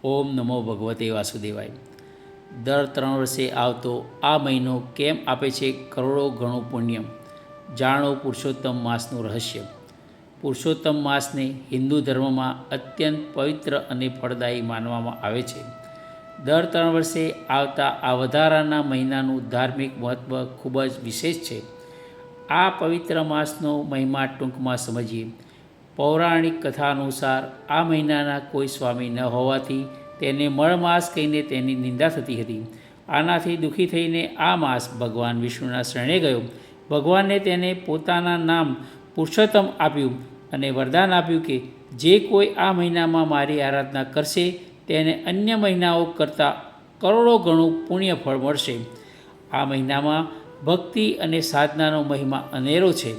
ઓમ નમો ભગવતે વાસુદેવાય. દર 3 વર્ષે આવતો આ મહિનો કેમ આપે છે કરોડો ગણું પુણ્ય? જાણો પુરુષોત્તમ માસનું રહસ્ય. પુરુષોત્તમ માસને હિન્દુ ધર્મમાં અત્યંત પવિત્ર અને ફળદાયી માનવામાં આવે છે. દર 3 વર્ષે આવતા આ વધારાના મહિનાનું ધાર્મિક મહત્ત્વ ખૂબ જ વિશેષ છે. આ પવિત્ર માસનો મહિમા ટૂંકમાં સમજીએ. પૌરાણિક કથા અનુસાર આ મહિનાના કોઈ સ્વામી ન હોવાથી તેને મળમાસ કહીને તેની નિંદા થતી હતી. આનાથી દુઃખી થઈને આ માસ ભગવાન વિષ્ણુના શરણે ગયો. ભગવાને તેને પોતાના નામ પુરુષોત્તમ આપ્યું અને વરદાન આપ્યું કે જે કોઈ આ મહિનામાં મારી આરાધના કરશે તેને અન્ય મહિનાઓ કરતાં કરોડો ગણું પુણ્ય ફળ મળશે. આ મહિનામાં ભક્તિ અને સાધનાનો મહિમા અનેરો છે.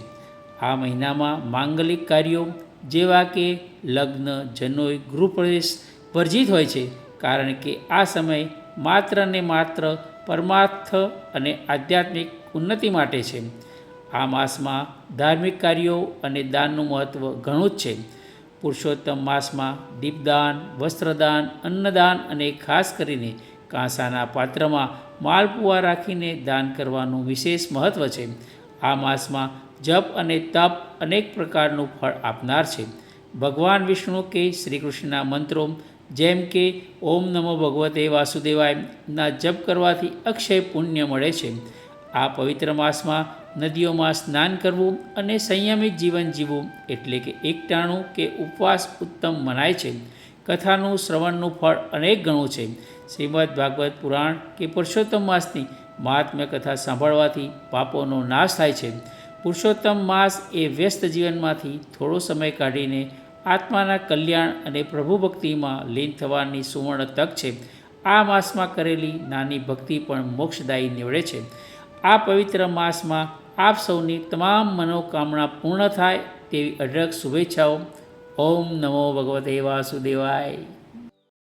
આ મહિનામાં માંગલિક કાર્યો જેવા કે લગ્ન, જનોઈ, ગૃહપ્રવેશ વર્જિત હોય છે, કારણ કે આ સમય માત્ર ને માત્ર પરમાર્થ અને આધ્યાત્મિક ઉન્નતિ માટે છે. આ માસમાં ધાર્મિક કાર્યો અને દાનનું મહત્ત્વ ઘણું જ છે. પુરુષોત્તમ માસમાં દીપદાન, વસ્ત્રદાન, અન્નદાન અને ખાસ કરીને કાંસાના પાત્રમાં માલપુઆ રાખીને દાન કરવાનું વિશેષ મહત્ત્વ છે. આ માસમાં જપ અને તપ અનેક પ્રકારનું ફળ આપનાર છે. ભગવાન વિષ્ણુ કે શ્રી કૃષ્ણના મંત્રો જેમ કે ઓમ નમો ભગવતે વાસુદેવાયના જપ કરવાથી અક્ષય પુણ્ય મળે છે. આ પવિત્ર માસમાં નદીઓમાં સ્નાન કરવું અને સંયમિત જીવન જીવવું એટલે કે એકટાણું કે ઉપવાસ ઉત્તમ મનાય છે. કથાનું શ્રવણનું ફળ અનેક ગણું છે. શ્રીમદ ભાગવત પુરાણ કે પુરુષોત્તમ માસની મહાત્મ્ય કથા સાંભળવાથી પાપોનો નાશ થાય છે. પુરુષોત્તમ માસ એ વ્યસ્ત જીવનમાંથી થોડો સમય કાઢીને આત્માના કલ્યાણ અને પ્રભુ ભક્તિમાં લીન થવાની સુવર્ણ તક છે. આ માસમાં કરેલી નાની ભક્તિ પણ મોક્ષદાયી નીવડે છે. આ પવિત્ર માસમાં આપ સૌની તમામ મનોકામના પૂર્ણ થાય તેવી અઢળક શુભેચ્છાઓ. ઓમ નમો ભગવતે વાસુદેવાય.